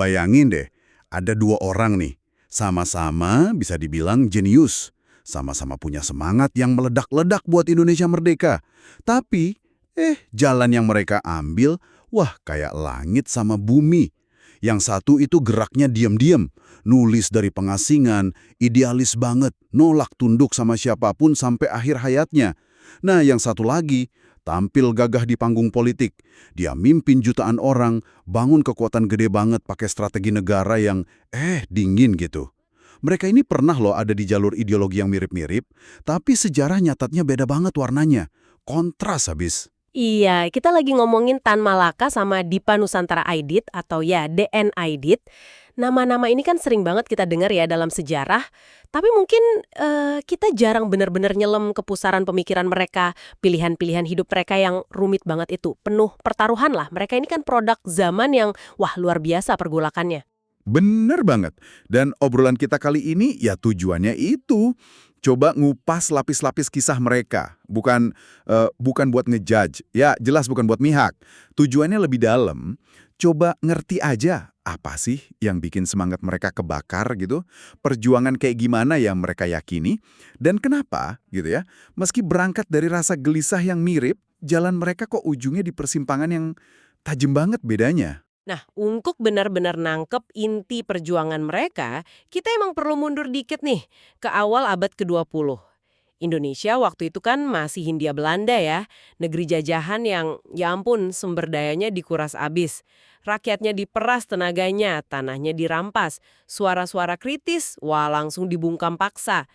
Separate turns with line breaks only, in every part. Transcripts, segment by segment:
Bayangin deh, ada dua orang nih, sama-sama bisa dibilang jenius, sama-sama punya semangat yang meledak-ledak buat Indonesia merdeka. Tapi, jalan yang mereka ambil, wah kayak langit sama bumi. Yang satu itu geraknya diam-diam, nulis dari pengasingan, idealis banget, nolak tunduk sama siapapun sampai akhir hayatnya. Nah, yang satu lagi, tampil gagah di panggung politik. Dia mimpin jutaan orang, bangun kekuatan gede banget pakai strategi negara yang, dingin gitu. Mereka ini pernah loh ada di jalur ideologi yang mirip-mirip, tapi sejarah nyatatnya beda banget warnanya. Kontras habis.
Iya, kita lagi ngomongin Tan Malaka sama Dipa Nusantara Aidit atau ya DN Aidit. Nama-nama ini kan sering banget kita dengar ya dalam sejarah, tapi mungkin kita jarang benar-benar nyelam ke pusaran pemikiran mereka, pilihan-pilihan hidup mereka yang rumit banget itu, penuh pertaruhan lah. Mereka ini kan produk zaman yang wah luar biasa pergolakannya.
Bener banget. Dan obrolan kita kali ini ya tujuannya itu. Coba ngupas lapis-lapis kisah mereka. Bukan buat ngejudge. Ya jelas bukan buat mihak. Tujuannya lebih dalam. Coba ngerti aja apa sih yang bikin semangat mereka kebakar gitu. Perjuangan kayak gimana yang mereka yakini. Dan kenapa gitu ya. Meski berangkat dari rasa gelisah yang mirip, jalan mereka kok ujungnya di persimpangan yang tajam banget bedanya.
Nah, untuk benar-benar nangkep inti perjuangan mereka, kita emang perlu mundur dikit nih, ke awal abad ke-20. Indonesia waktu itu kan masih Hindia Belanda ya, negeri jajahan yang ya ampun sumber dayanya dikuras abis. Rakyatnya diperas tenaganya, tanahnya dirampas, suara-suara kritis, wah langsung dibungkam paksa.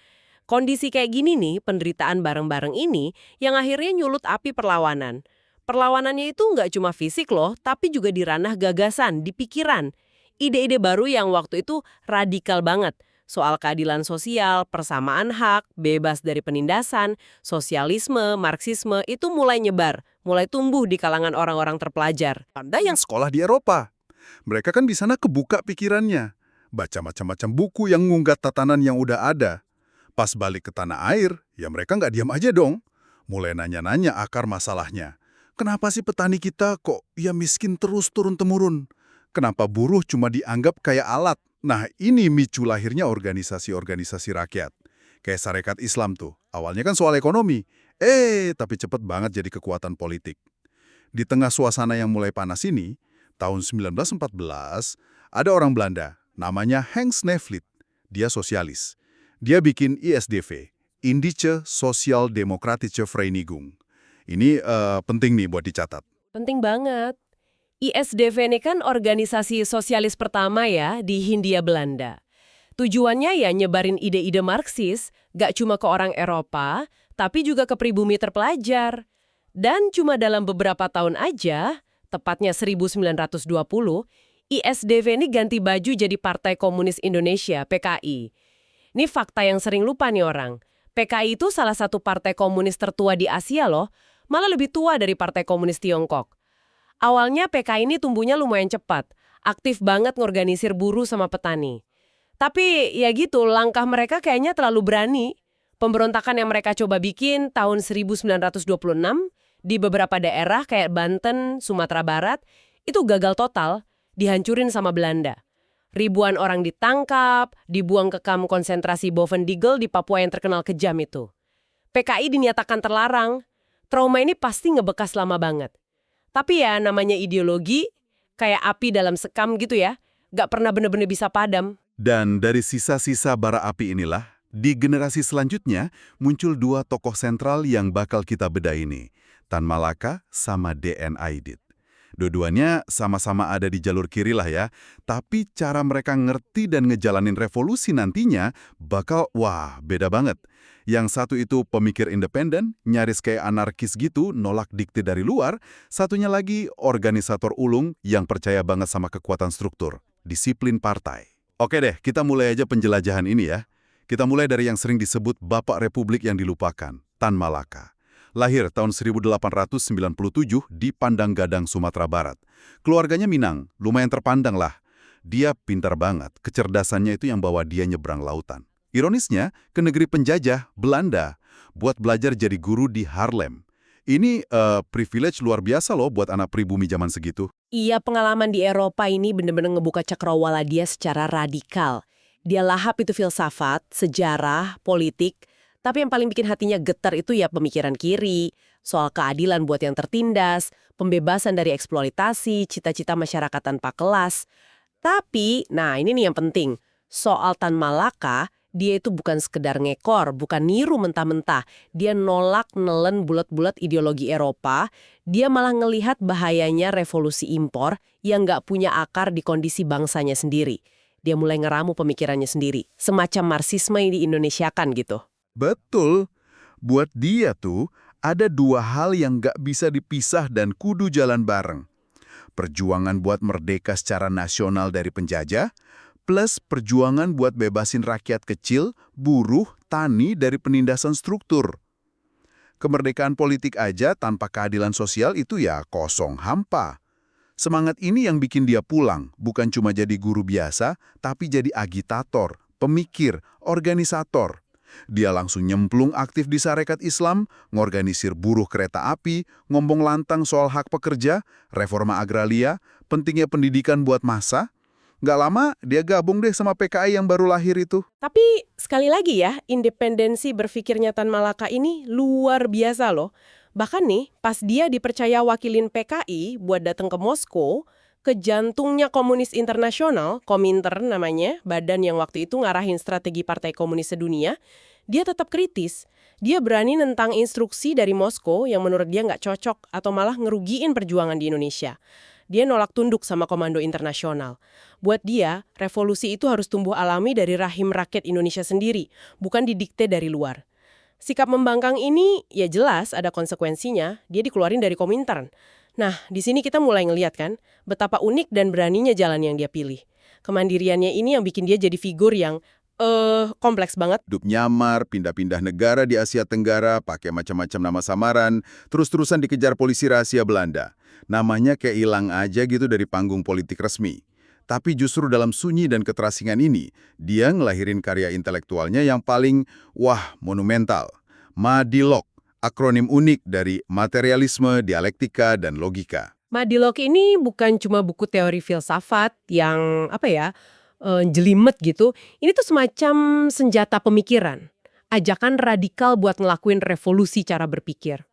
Kondisi kayak gini nih, penderitaan bareng-bareng ini yang akhirnya nyulut api perlawanan. Perlawanannya itu nggak cuma fisik loh, tapi juga di ranah gagasan, di pikiran. Ide-ide baru yang waktu itu radikal banget. Soal keadilan sosial, persamaan hak, bebas dari penindasan, sosialisme, marxisme itu mulai nyebar, mulai tumbuh di kalangan orang-orang terpelajar.
Anda yang sekolah di Eropa. Mereka kan di sana kebuka pikirannya. Baca macam-macam buku yang ngunggat tatanan yang udah ada. Pas balik ke tanah air, ya mereka nggak diam aja dong. Mulai nanya-nanya akar masalahnya. Kenapa sih petani kita kok ya miskin terus turun-temurun? Kenapa buruh cuma dianggap kayak alat? Nah, ini micu lahirnya organisasi-organisasi rakyat. Kayak Sarekat Islam tuh. Awalnya kan soal ekonomi. Tapi cepet banget jadi kekuatan politik. Di tengah suasana yang mulai panas ini, tahun 1914, ada orang Belanda, namanya Henk Snevely. Dia sosialis. Dia bikin ISDV, Indische Social Democratische Vereinigung. Ini penting nih buat dicatat.
Penting banget. ISDV ini kan organisasi sosialis pertama ya di Hindia Belanda. Tujuannya ya nyebarin ide-ide Marxis, gak cuma ke orang Eropa, tapi juga ke pribumi terpelajar. Dan cuma dalam beberapa tahun aja, tepatnya 1920, ISDV ini ganti baju jadi Partai Komunis Indonesia, PKI. Ini fakta yang sering lupa nih orang. PKI itu salah satu partai komunis tertua di Asia loh, malah lebih tua dari Partai Komunis Tiongkok. Awalnya PKI ini tumbuhnya lumayan cepat, aktif banget ngorganisir buruh sama petani. Tapi ya gitu, langkah mereka kayaknya terlalu berani. Pemberontakan yang mereka coba bikin tahun 1926 di beberapa daerah kayak Banten, Sumatera Barat, itu gagal total, dihancurin sama Belanda. Ribuan orang ditangkap, dibuang ke kamp konsentrasi Bovendigel di Papua yang terkenal kejam itu. PKI dinyatakan terlarang. Trauma ini pasti ngebekas lama banget. Tapi ya namanya ideologi, kayak api dalam sekam gitu ya, gak pernah bener-bener bisa padam.
Dan dari sisa-sisa bara api inilah, di generasi selanjutnya muncul dua tokoh sentral yang bakal kita bedah ini, Tan Malaka sama DN Aidit. Dua-duanya sama-sama ada di jalur kiri lah ya, tapi cara mereka ngerti dan ngejalanin revolusi nantinya bakal, wah, beda banget. Yang satu itu pemikir independen, nyaris kayak anarkis gitu, nolak dikte dari luar. Satunya lagi organisator ulung yang percaya banget sama kekuatan struktur, disiplin partai. Oke deh, kita mulai aja penjelajahan ini ya. Kita mulai dari yang sering disebut Bapak Republik yang dilupakan, Tan Malaka. Lahir tahun 1897 di Pandang Gadang, Sumatera Barat. Keluarganya Minang, lumayan terpandang lah. Dia pintar banget, kecerdasannya itu yang bawa dia nyebrang lautan. Ironisnya, ke negeri penjajah, Belanda, buat belajar jadi guru di Haarlem. Ini privilege luar biasa loh buat anak pribumi zaman segitu.
Iya, pengalaman di Eropa ini bener-bener ngebuka cakrawala dia secara radikal. Dia lahap itu filsafat, sejarah, politik, tapi yang paling bikin hatinya getar itu ya pemikiran kiri, soal keadilan buat yang tertindas, pembebasan dari eksploitasi, cita-cita masyarakat tanpa kelas. Tapi, nah ini nih yang penting, soal Tan Malaka, dia itu bukan sekedar ngekor, bukan niru mentah-mentah. Dia nolak nelen bulat-bulat ideologi Eropa, dia malah ngelihat bahayanya revolusi impor yang nggak punya akar di kondisi bangsanya sendiri. Dia mulai ngeramu pemikirannya sendiri, semacam Marxisme yang di-Indonesiakan gitu.
Betul. Buat dia tuh, ada dua hal yang nggak bisa dipisah dan kudu jalan bareng. Perjuangan buat merdeka secara nasional dari penjajah, plus perjuangan buat bebasin rakyat kecil, buruh, tani dari penindasan struktur. Kemerdekaan politik aja tanpa keadilan sosial itu ya kosong hampa. Semangat ini yang bikin dia pulang, bukan cuma jadi guru biasa, tapi jadi agitator, pemikir, organisator. Dia langsung nyemplung aktif di Sarekat Islam, ngorganisir buruh kereta api, ngomong lantang soal hak pekerja, reforma agraria, pentingnya pendidikan buat massa. Nggak lama, dia gabung deh sama PKI yang baru lahir itu.
Tapi sekali lagi ya, independensi berpikirnya Tan Malaka ini luar biasa loh. Bahkan nih, pas dia dipercaya wakilin PKI buat datang ke Moskow, ke jantungnya Komunis Internasional, Kominter namanya, badan yang waktu itu ngarahin strategi Partai Komunis Sedunia, dia tetap kritis. Dia berani nentang instruksi dari Moskow yang menurut dia nggak cocok atau malah ngerugiin perjuangan di Indonesia. Dia nolak tunduk sama Komando Internasional. Buat dia, revolusi itu harus tumbuh alami dari rahim rakyat Indonesia sendiri, bukan didikte dari luar. Sikap membangkang ini ya jelas ada konsekuensinya, dia dikeluarin dari Komintern. Nah, di sini kita mulai ngeliat kan, betapa unik dan beraninya jalan yang dia pilih. Kemandiriannya ini yang bikin dia jadi figur yang, kompleks banget.
Hidup nyamar, pindah-pindah negara di Asia Tenggara, pakai macam-macam nama samaran, terus-terusan dikejar polisi rahasia Belanda. Namanya kayak hilang aja gitu dari panggung politik resmi. Tapi justru dalam sunyi dan keterasingan ini, dia ngelahirin karya intelektualnya yang paling, monumental. Madilog, akronim unik dari materialisme, dialektika, dan logika.
Madilog ini bukan cuma buku teori filsafat yang, jelimet gitu. Ini tuh semacam senjata pemikiran. Ajakan radikal buat ngelakuin revolusi cara berpikir.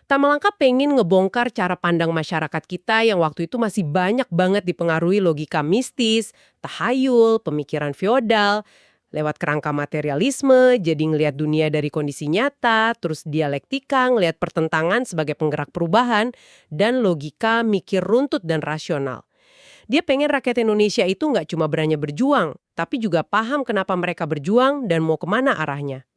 Tan Malaka pengen ngebongkar cara pandang masyarakat kita yang waktu itu masih banyak banget dipengaruhi logika mistis, tahayul, pemikiran feodal, lewat kerangka materialisme, jadi ngelihat dunia dari kondisi nyata, terus dialektika, ngelihat pertentangan sebagai penggerak perubahan, dan logika mikir runtut dan rasional. Dia pengen rakyat Indonesia itu nggak cuma berani berjuang, tapi juga paham kenapa mereka berjuang dan mau kemana arahnya.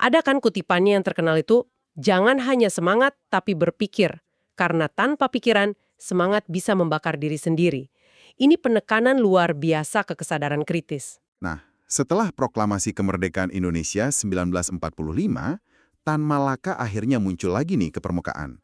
Ada kan kutipannya yang terkenal itu, jangan hanya semangat, tapi berpikir. Karena tanpa pikiran, semangat bisa membakar diri sendiri. Ini penekanan luar biasa ke kesadaran kritis.
Nah, setelah proklamasi kemerdekaan Indonesia 1945, Tan Malaka akhirnya muncul lagi nih ke permukaan.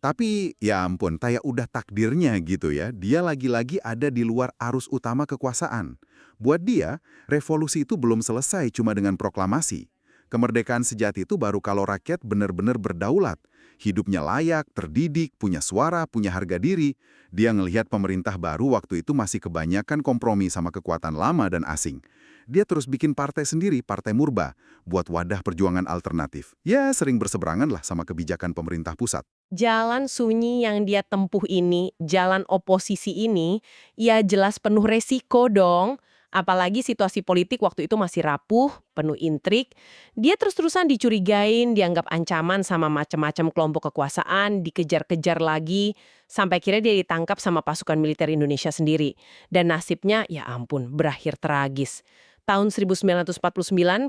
Tapi ya ampun, kayak udah takdirnya gitu ya, dia lagi-lagi ada di luar arus utama kekuasaan. Buat dia, revolusi itu belum selesai cuma dengan proklamasi. Kemerdekaan sejati itu baru kalau rakyat benar-benar berdaulat. Hidupnya layak, terdidik, punya suara, punya harga diri. Dia ngelihat pemerintah baru waktu itu masih kebanyakan kompromi sama kekuatan lama dan asing. Dia terus bikin partai sendiri, Partai Murba, buat wadah perjuangan alternatif. Ya, sering berseberangan lah sama kebijakan pemerintah pusat.
Jalan sunyi yang dia tempuh ini, jalan oposisi ini, ya jelas penuh resiko dong. Apalagi situasi politik waktu itu masih rapuh, penuh intrik. Dia terus-terusan dicurigain, dianggap ancaman sama macam-macam kelompok kekuasaan, dikejar-kejar lagi, sampai akhirnya dia ditangkap sama pasukan militer Indonesia sendiri. Dan nasibnya, ya ampun, berakhir tragis. Tahun 1949,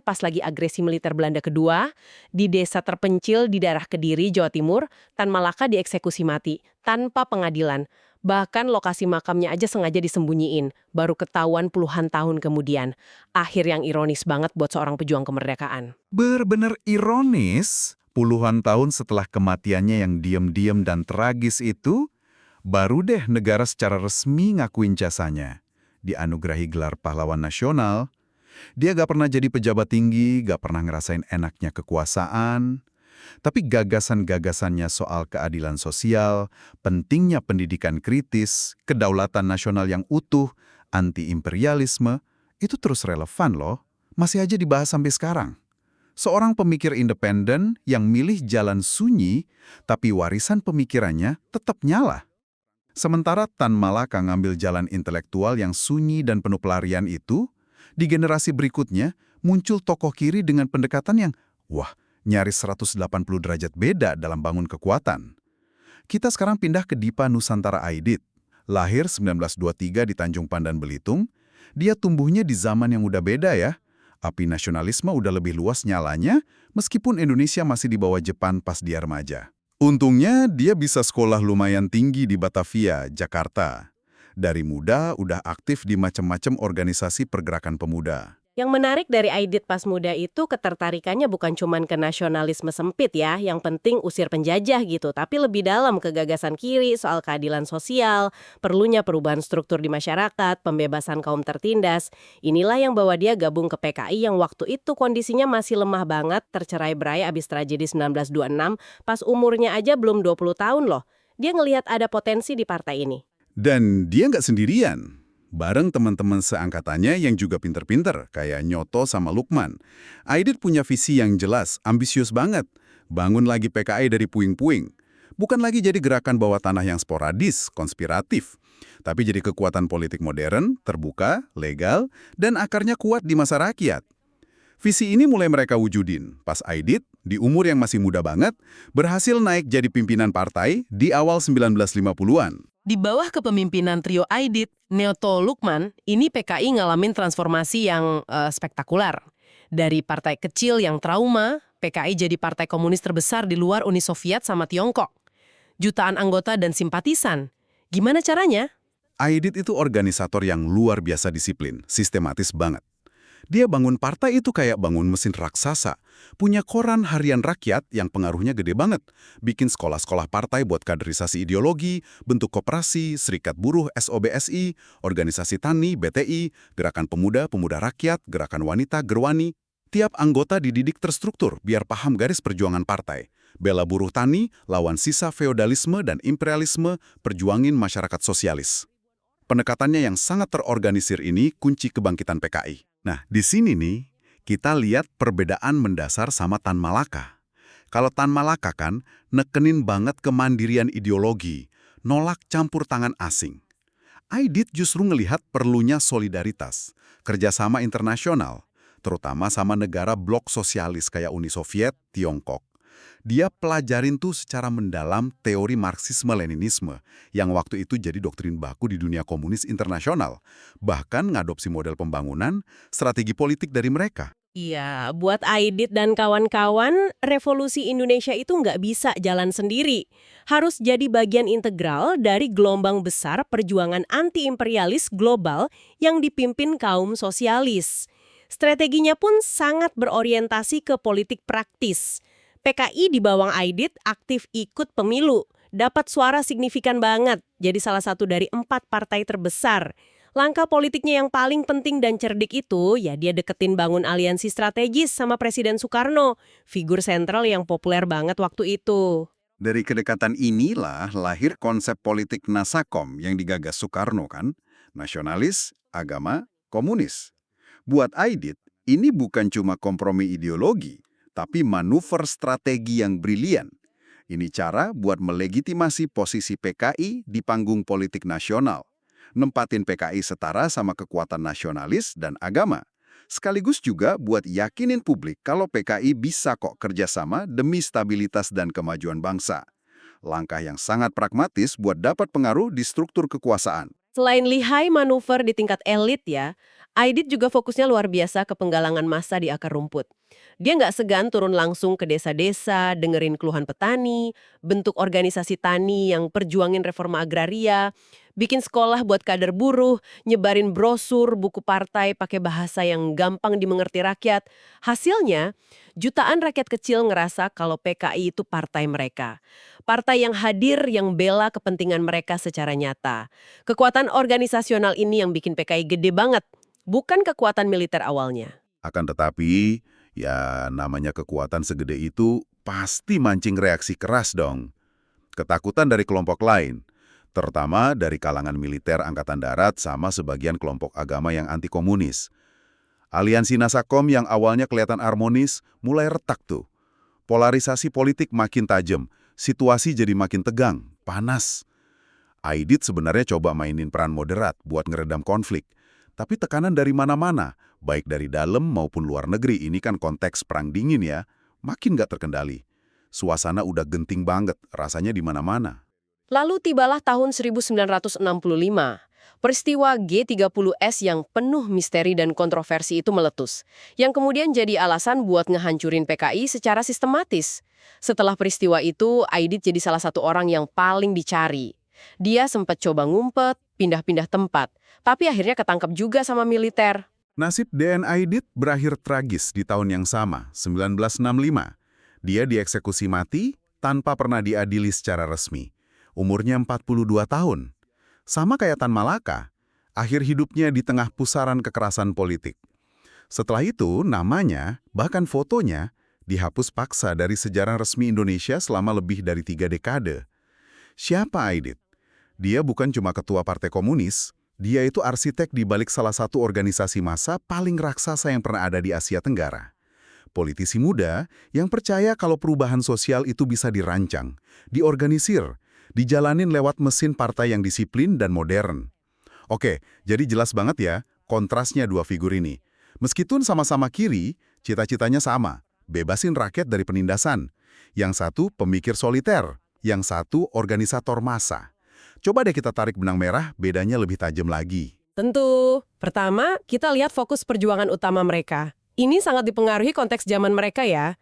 pas lagi agresi militer Belanda kedua, di desa terpencil di daerah Kediri, Jawa Timur, Tan Malaka dieksekusi mati, tanpa pengadilan. Bahkan lokasi makamnya aja sengaja disembunyiin, baru ketahuan puluhan tahun kemudian. Akhir yang ironis banget buat seorang pejuang kemerdekaan.
Bener-bener ironis, puluhan tahun setelah kematiannya yang diam-diam dan tragis itu, baru deh negara secara resmi ngakuin jasanya. Dianugerahi gelar pahlawan nasional. Dia gak pernah jadi pejabat tinggi, gak pernah ngerasain enaknya kekuasaan. Tapi gagasan-gagasannya soal keadilan sosial, pentingnya pendidikan kritis, kedaulatan nasional yang utuh, anti-imperialisme, itu terus relevan loh. Masih aja dibahas sampai sekarang. Seorang pemikir independen yang milih jalan sunyi, tapi warisan pemikirannya tetap nyala. Sementara Tan Malaka ngambil jalan intelektual yang sunyi dan penuh pelarian itu, di generasi berikutnya muncul tokoh kiri dengan pendekatan yang, wah, nyaris 180 derajat beda dalam bangun kekuatan. Kita sekarang pindah ke Dipa Nusantara Aidit. Lahir 1923 di Tanjung Pandan, Belitung. Dia tumbuhnya di zaman yang udah beda ya. Api nasionalisme udah lebih luas nyalanya, meskipun Indonesia masih di bawah Jepang pas dia remaja. Untungnya dia bisa sekolah lumayan tinggi di Batavia, Jakarta. Dari muda udah aktif di macam-macam organisasi pergerakan pemuda.
Yang menarik dari Aidit pas muda itu ketertarikannya bukan cuman ke nasionalisme sempit ya, yang penting usir penjajah gitu, tapi lebih dalam ke gagasan kiri soal keadilan sosial, perlunya perubahan struktur di masyarakat, pembebasan kaum tertindas. Inilah yang bawa dia gabung ke PKI yang waktu itu kondisinya masih lemah banget, tercerai-berai abis tragedi 1926, pas umurnya aja belum 20 tahun loh. Dia ngelihat ada potensi di partai ini.
Dan dia nggak sendirian. Bareng teman-teman seangkatannya yang juga pinter-pinter, kayak Nyoto sama Lukman. Aidit punya visi yang jelas, ambisius banget. Bangun lagi PKI dari puing-puing. Bukan lagi jadi gerakan bawah tanah yang sporadis, konspiratif. Tapi jadi kekuatan politik modern, terbuka, legal, dan akarnya kuat di masa rakyat. Visi ini mulai mereka wujudin pas Aidit, di umur yang masih muda banget, berhasil naik jadi pimpinan partai di awal 1950-an.
Di bawah kepemimpinan trio Aidit, Nyoto, Lukman, ini PKI ngalamin transformasi yang spektakuler. Dari partai kecil yang trauma, PKI jadi partai komunis terbesar di luar Uni Soviet sama Tiongkok. Jutaan anggota dan simpatisan. Gimana caranya?
Aidit itu organisator yang luar biasa disiplin, sistematis banget. Dia bangun partai itu kayak bangun mesin raksasa. Punya koran harian rakyat yang pengaruhnya gede banget. Bikin sekolah-sekolah partai buat kaderisasi ideologi, bentuk koperasi, serikat buruh SOBSI, organisasi tani, BTI, gerakan pemuda, pemuda rakyat, gerakan wanita, Gerwani. Tiap anggota dididik terstruktur biar paham garis perjuangan partai. Bela buruh tani, lawan sisa feodalisme dan imperialisme, perjuangin masyarakat sosialis. Pendekatannya yang sangat terorganisir ini kunci kebangkitan PKI. Nah, di sini nih, kita lihat perbedaan mendasar sama Tan Malaka. Kalau Tan Malaka kan, nekenin banget kemandirian ideologi, nolak campur tangan asing. Aidit justru ngelihat perlunya solidaritas, kerjasama internasional, terutama sama negara blok sosialis kayak Uni Soviet, Tiongkok. Dia pelajarin tuh secara mendalam teori Marxisme-Leninisme yang waktu itu jadi doktrin baku di dunia komunis internasional. Bahkan ngadopsi model pembangunan, strategi politik dari mereka.
Iya, buat Aidit dan kawan-kawan, revolusi Indonesia itu nggak bisa jalan sendiri. Harus jadi bagian integral dari gelombang besar perjuangan anti-imperialis global yang dipimpin kaum sosialis. Strateginya pun sangat berorientasi ke politik praktis. PKI di bawah Aidit aktif ikut pemilu, dapat suara signifikan banget, jadi salah satu dari 4 partai terbesar. Langkah politiknya yang paling penting dan cerdik itu, ya dia deketin bangun aliansi strategis sama Presiden Soekarno, figur sentral yang populer banget waktu itu.
Dari kedekatan inilah lahir konsep politik Nasakom yang digagas Soekarno kan, nasionalis, agama, komunis. Buat Aidit, ini bukan cuma kompromi ideologi, tapi manuver strategi yang brilian. Ini cara buat melegitimasi posisi PKI di panggung politik nasional. Nempatin PKI setara sama kekuatan nasionalis dan agama. Sekaligus juga buat yakinin publik kalau PKI bisa kok kerjasama demi stabilitas dan kemajuan bangsa. Langkah yang sangat pragmatis buat dapat pengaruh di struktur kekuasaan.
Selain lihai manuver di tingkat elit ya, Aidit juga fokusnya luar biasa ke penggalangan massa di akar rumput. Dia nggak segan turun langsung ke desa-desa, dengerin keluhan petani, bentuk organisasi tani yang perjuangin reforma agraria, bikin sekolah buat kader buruh, nyebarin brosur, buku partai pakai bahasa yang gampang dimengerti rakyat. Hasilnya, jutaan rakyat kecil ngerasa kalau PKI itu partai mereka. Partai yang hadir, yang bela kepentingan mereka secara nyata. Kekuatan organisasional ini yang bikin PKI gede banget, bukan kekuatan militer awalnya.
Akan tetapi, ya namanya kekuatan segede itu pasti mancing reaksi keras dong. Ketakutan dari kelompok lain, terutama dari kalangan militer Angkatan Darat sama sebagian kelompok agama yang anti-komunis. Aliansi Nasakom yang awalnya kelihatan harmonis mulai retak tuh. Polarisasi politik makin tajam, situasi jadi makin tegang, panas. Aidit sebenarnya coba mainin peran moderat buat ngeredam konflik. Tapi tekanan dari mana-mana, baik dari dalam maupun luar negeri, ini kan konteks perang dingin ya, makin nggak terkendali. Suasana udah genting banget, rasanya di mana-mana.
Lalu tibalah tahun 1965. Peristiwa G30S yang penuh misteri dan kontroversi itu meletus, yang kemudian jadi alasan buat ngehancurin PKI secara sistematis. Setelah peristiwa itu, Aidit jadi salah satu orang yang paling dicari. Dia sempat coba ngumpet, pindah-pindah tempat, tapi akhirnya ketangkep juga sama militer.
Nasib DN Aidit berakhir tragis di tahun yang sama, 1965. Dia dieksekusi mati tanpa pernah diadili secara resmi. Umurnya 42 tahun. Sama kayak Tan Malaka, akhir hidupnya di tengah pusaran kekerasan politik. Setelah itu, namanya, bahkan fotonya, dihapus paksa dari sejarah resmi Indonesia selama lebih dari 3 dekade. Siapa Aidit? Dia bukan cuma ketua Partai Komunis, dia itu arsitek di balik salah satu organisasi massa paling raksasa yang pernah ada di Asia Tenggara. Politisi muda yang percaya kalau perubahan sosial itu bisa dirancang, diorganisir, dijalanin lewat mesin partai yang disiplin dan modern. Oke, jadi jelas banget ya kontrasnya dua figur ini. Meskipun sama-sama kiri, cita-citanya sama, bebasin rakyat dari penindasan. Yang satu pemikir soliter, yang satu organisator massa. Coba deh kita tarik benang merah, bedanya lebih tajam lagi.
Tentu. Pertama, kita lihat fokus perjuangan utama mereka. Ini sangat dipengaruhi konteks zaman mereka ya.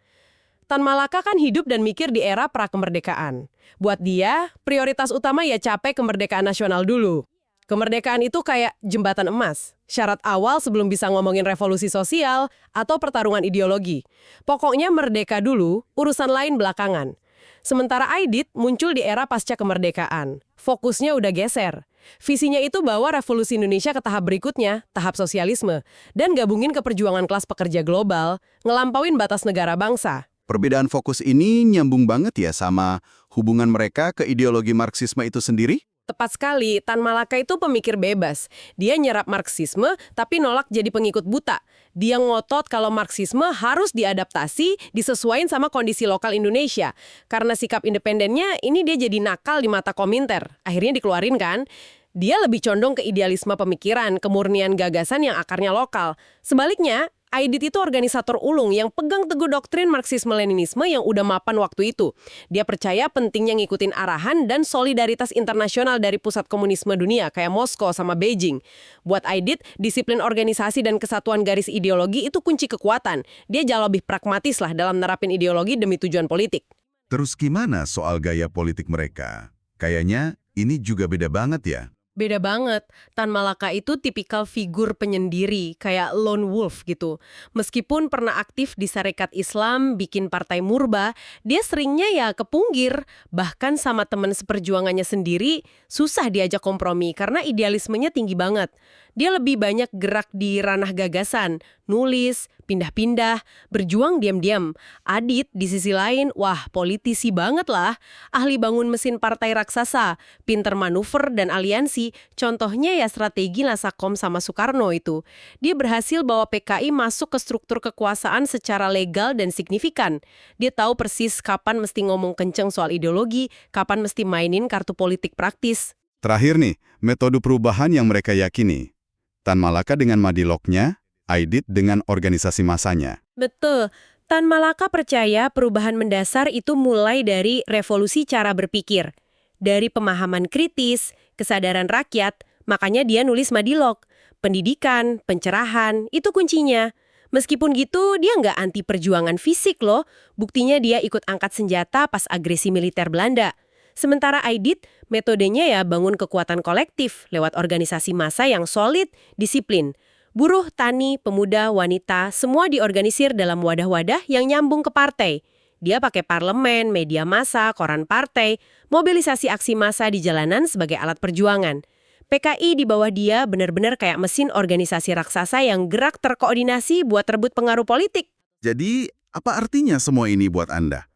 Tan Malaka kan hidup dan mikir di era pra-kemerdekaan. Buat dia, prioritas utama ya capai kemerdekaan nasional dulu. Kemerdekaan itu kayak jembatan emas. Syarat awal sebelum bisa ngomongin revolusi sosial atau pertarungan ideologi. Pokoknya merdeka dulu, urusan lain belakangan. Sementara Aidit muncul di era pasca kemerdekaan. Fokusnya udah geser. Visinya itu bawa revolusi Indonesia ke tahap berikutnya, tahap sosialisme, dan gabungin ke perjuangan kelas pekerja global, ngelampauin batas negara bangsa.
Perbedaan fokus ini nyambung banget ya sama hubungan mereka ke ideologi Marxisme itu sendiri?
Tepat sekali, Tan Malaka itu pemikir bebas. Dia nyerap Marxisme, tapi nolak jadi pengikut buta. Dia ngotot kalau Marxisme harus diadaptasi, disesuaikan sama kondisi lokal Indonesia. Karena sikap independennya, ini dia jadi nakal di mata Kominter. Akhirnya dikeluarin kan? Dia lebih condong ke idealisme pemikiran, kemurnian gagasan yang akarnya lokal. Sebaliknya, Aidit itu organisator ulung yang pegang teguh doktrin Marxisme-Leninisme yang udah mapan waktu itu. Dia percaya pentingnya ngikutin arahan dan solidaritas internasional dari pusat komunisme dunia kayak Moskow sama Beijing. Buat Aidit, disiplin organisasi dan kesatuan garis ideologi itu kunci kekuatan. Dia jauh lebih pragmatis lah dalam nerapin ideologi demi tujuan politik.
Terus gimana soal gaya politik mereka? Kayaknya ini juga beda banget ya.
Beda banget. Tan Malaka itu tipikal figur penyendiri, kayak lone wolf gitu. Meskipun pernah aktif di Sarekat Islam, bikin partai murba, dia seringnya ya kepunggir. Bahkan sama teman seperjuangannya sendiri, susah diajak kompromi karena idealismenya tinggi banget. Dia lebih banyak gerak di ranah gagasan, nulis, pindah-pindah, berjuang diam-diam. Adit di sisi lain, wah politisi banget lah. Ahli bangun mesin partai raksasa, pinter manuver dan aliansi. Contohnya ya strategi Nasakom sama Soekarno itu. Dia berhasil bawa PKI masuk ke struktur kekuasaan secara legal dan signifikan. Dia tahu persis kapan mesti ngomong kenceng soal ideologi, kapan mesti mainin kartu politik praktis.
Terakhir nih, metode perubahan yang mereka yakini. Tan Malaka dengan Madilognya, Aidit dengan organisasi massanya.
Betul. Tan Malaka percaya perubahan mendasar itu mulai dari revolusi cara berpikir. Dari pemahaman kritis, kesadaran rakyat, makanya dia nulis Madilog. Pendidikan, pencerahan, itu kuncinya. Meskipun gitu, dia nggak anti perjuangan fisik loh. Buktinya dia ikut angkat senjata pas agresi militer Belanda. Sementara Aidit, metodenya ya bangun kekuatan kolektif lewat organisasi massa yang solid, disiplin. Buruh, tani, pemuda, wanita, semua diorganisir dalam wadah-wadah yang nyambung ke partai. Dia pakai parlemen, media massa, koran partai, mobilisasi aksi massa di jalanan sebagai alat perjuangan. PKI di bawah dia benar-benar kayak mesin organisasi raksasa yang gerak terkoordinasi buat rebut pengaruh politik.
Jadi, apa artinya semua ini buat Anda?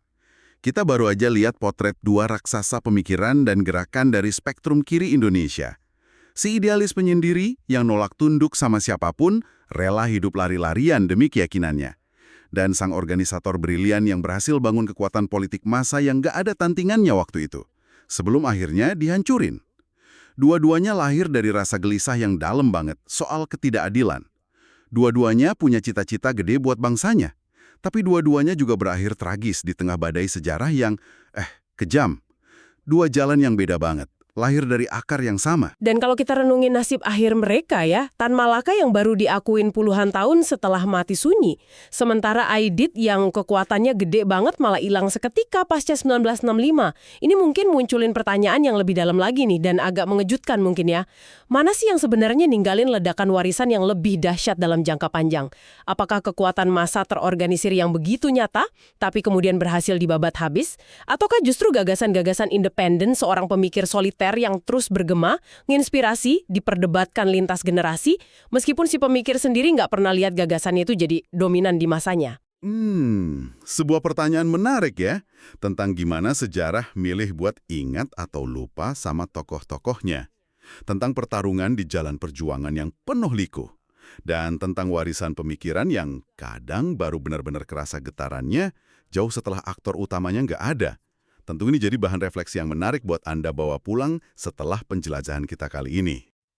Kita baru aja lihat potret dua raksasa pemikiran dan gerakan dari spektrum kiri Indonesia. Si idealis penyendiri yang nolak tunduk sama siapapun, rela hidup lari-larian demi keyakinannya. Dan sang organisator brilian yang berhasil bangun kekuatan politik massa yang gak ada tandingannya waktu itu. Sebelum akhirnya dihancurin. Dua-duanya lahir dari rasa gelisah yang dalam banget soal ketidakadilan. Dua-duanya punya cita-cita gede buat bangsanya. Tapi dua-duanya juga berakhir tragis di tengah badai sejarah yang, kejam. Dua jalan yang beda banget, lahir dari akar yang sama.
Dan kalau kita renungin nasib akhir mereka ya, Tan Malaka yang baru diakuin puluhan tahun setelah mati sunyi. Sementara Aidit yang kekuatannya gede banget malah hilang seketika pasca 1965. Ini mungkin munculin pertanyaan yang lebih dalam lagi nih dan agak mengejutkan mungkin ya. Mana sih yang sebenarnya ninggalin ledakan warisan yang lebih dahsyat dalam jangka panjang? Apakah kekuatan massa terorganisir yang begitu nyata, tapi kemudian berhasil dibabat habis? Ataukah justru gagasan-gagasan independen seorang pemikir soliter yang terus bergema, nginspirasi, diperdebatkan lintas generasi, meskipun si pemikir sendiri nggak pernah lihat gagasannya itu jadi dominan di masanya?
Sebuah pertanyaan menarik ya, tentang gimana sejarah milih buat ingat atau lupa sama tokoh-tokohnya. Tentang pertarungan di jalan perjuangan yang penuh liku. Dan tentang warisan pemikiran yang kadang baru benar-benar kerasa getarannya jauh setelah aktor utamanya nggak ada. Tentu ini jadi bahan refleksi yang menarik buat Anda bawa pulang setelah penjelajahan kita kali ini.